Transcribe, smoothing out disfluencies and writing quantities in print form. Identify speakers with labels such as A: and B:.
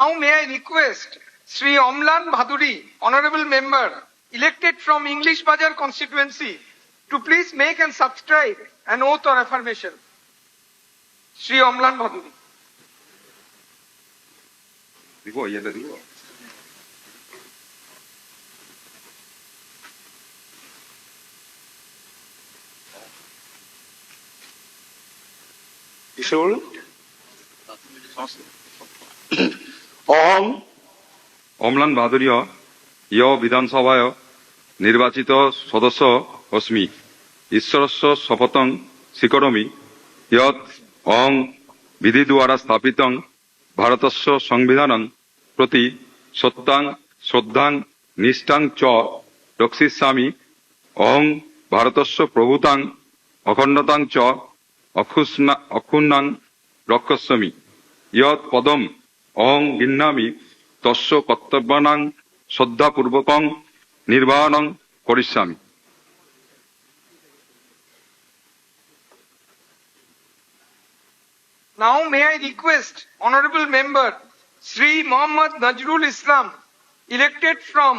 A: Now may I request Sri Omlan Bhaduri, Honorable Member, elected from English Bazaar constituency, to please make and subscribe an oath or affirmation. Sri Omlan Bhaduri.
B: দিব কিসে বলুন? অহং
C: অম্লান ভাদুরীয় ইয় বিধানসভায় নির্বাচিত সদস্য অস্মি ঈশ্বরস্য শপথং স্বীকরোমি ইয়ৎ অহং বিধি দ্বারা স্থাপিতং ভারতস্য সংবিধানং প্রতি সত্যাং শ্রদ্ধাং নিষ্ঠাং চ রক্ষিষ্যামি অহং ভারতস্য প্রভুতাং অখণ্ডতাং চ অক্ষুণ্ণাং রক্ষস্যামি ইয়ৎ পদম অহং গৃহ্ণামি তস্য কর্তব্যানাং শ্রদ্ধাপূর্বকং নির্বাহনং করিষ্যামি।
A: Now may I request Honorable Member Sri Mohammad Nazrul Islam, elected from